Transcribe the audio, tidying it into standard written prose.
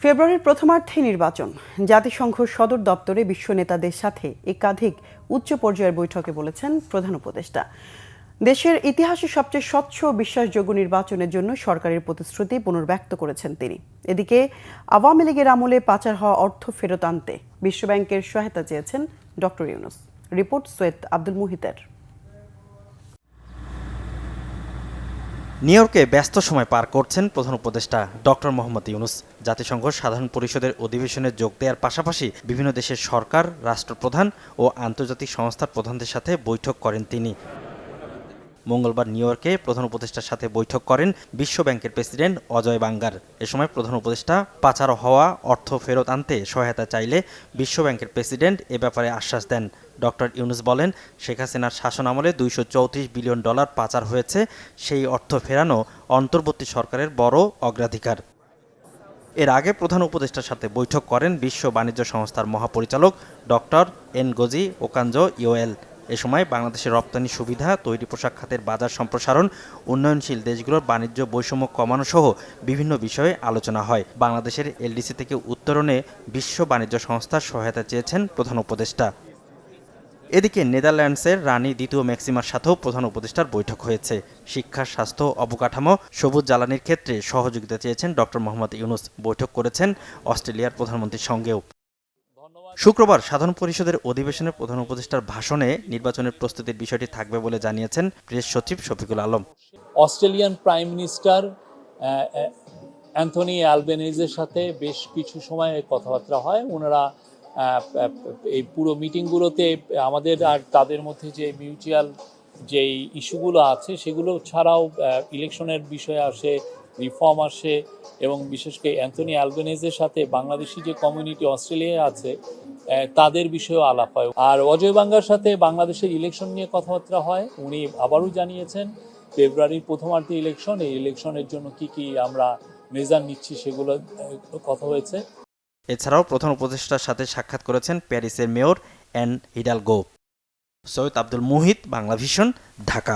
ফেব্রুয়ারির প্রথমার্ধে নির্বাচন। জাতিসংঘ সদর দপ্তরে বিশ্ব নেতাদের সাথে একাধিক উচ্চ পর্যায়ের বৈঠকে বলেছেন প্রধান উপদেষ্টা। দেশের ইতিহাসে সবচেয়ে স্বচ্ছ ও বিশ্বাসযোগ্য নির্বাচনের জন্য সরকারের প্রতিশ্রুতি পুনর্ব্যক্ত করেছেন তিনি। এদিকে আওয়ামী লীগের আমলে পাচার হওয়া অর্থ ফেরত আনতে বিশ্বব্যাংকের সহায়তা চেয়েছেন ডক্টর ইউনূস। রিপোর্ট সৈয়দ আব্দুল মুহিতের। নিউ ইয়র্কে ব্যস্ত সময় পার করছেন প্রধান উপদেষ্টা ডক্টর মোহাম্মদ ইউনূস। জাতিসংঘ সাধারণ পরিষদের অধিবেশনে যোগ দেওয়ার পাশাপাশি বিভিন্ন দেশের সরকার, রাষ্ট্রপ্রধান ও আন্তর্জাতিক সংস্থার প্রধানদের সাথে বৈঠক করেন তিনি। মঙ্গলবার নিউ ইয়র্কে প্রধান উপদেষ্টার সাথে বৈঠক করেন বিশ্ব ব্যাংকের প্রেসিডেন্ট অজয় বাঙ্গার। এ সময় প্রধান উপদেষ্টা পাচার হওয়া অর্থ ফেরত আনতে সহায়তা চাইলে বিশ্ব ব্যাংকের প্রেসিডেন্ট এ ব্যাপারে আশ্বাস দেন। ডক্টর ইউনূস বলেন, শেখ হাসিনার শাসনামলে $234 বিলিয়ন পাচার হয়েছে। সেই অর্থ ফেরানো অন্তর্বর্তী সরকারের বড় অগ্রাধিকার। এর আগে প্রধান উপদেষ্টার সাথে বৈঠক করেন বিশ্ব বাণিজ্য সংস্থার মহাপরিচালক ডক্টর এনগোজি ওকানজো-ইওয়েল। এ সময় বাংলাদেশের রপ্তানি সুবিধা, তৈরি পোশাক খাতের বাজার সম্প্রসারণ, উন্নয়নশীল দেশগুলোর বাণিজ্য বৈষম্য কমানো সহ বিভিন্ন বিষয়ে আলোচনা হয়। বাংলাদেশের এলডিসি থেকে উত্তরণে বিশ্ব বাণিজ্য সংস্থার সহায়তা চেয়েছেন প্রধান উপদেষ্টা। এদিকে নেদারল্যান্ডসের রানী দ্বিতীয় ম্যাক্সিমার সাথেও প্রধান উপদেষ্টার বৈঠক হয়েছে। শিক্ষা, স্বাস্থ্য, অবকাঠামো, সবুজ জ্বালানির ক্ষেত্রে সহযোগিতা চেয়েছেন ডক্টর মোহাম্মদ ইউনূস। বৈঠক করেছেন অস্ট্রেলিয়ার প্রধানমন্ত্রীর সঙ্গেও। শুক্রবার সাধারণ পরিষদের অধিবেশনে প্রধান উপদেষ্টার ভাষণে নির্বাচনের প্রস্তুতির বিষয়টি থাকবে বলে জানিয়েছেন প্রেস সচিব Shafiqul Alam. Australian prime minister Anthony অ্যালবেনিজের সাথে বেশ কিছু সময় কথাবার্তা হয়। ওনারা এই পুরো মিটিংগুলোতে আমাদের আর তাদের মধ্যে যে মিউচুয়াল যেই ইস্যুগুলো আছে সেগুলো ছাড়াও ইলেকশনের বিষয় আসে, রিফর্ম আসে, এবং বিশেষ করে অ্যান্থনি অ্যালবেনিজের সাথে বাংলাদেশি যে কমিউনিটি অস্ট্রেলিয়ায় আছে তাদের বিষয়েও আলাপ হয়। আর অজয় বাঙ্গার সাথে বাংলাদেশের ইলেকশন নিয়ে কথাবার্তা হয়। উনি আবারও জানিয়েছেন ফেব্রুয়ারির প্রথমার্ধে ইলেকশন, এই ইলেকশনের জন্য কি আমরা মেজার নিচ্ছি সেগুলো কথা হয়েছে। এছাড়াও প্রধান উপদেষ্টার সাথে সাক্ষাৎ করেছেন প্যারিসের মেয়র অ্যান হিডালগো। সৈয়দ আব্দুল মুহিত, বাংলাভিশন, ঢাকা।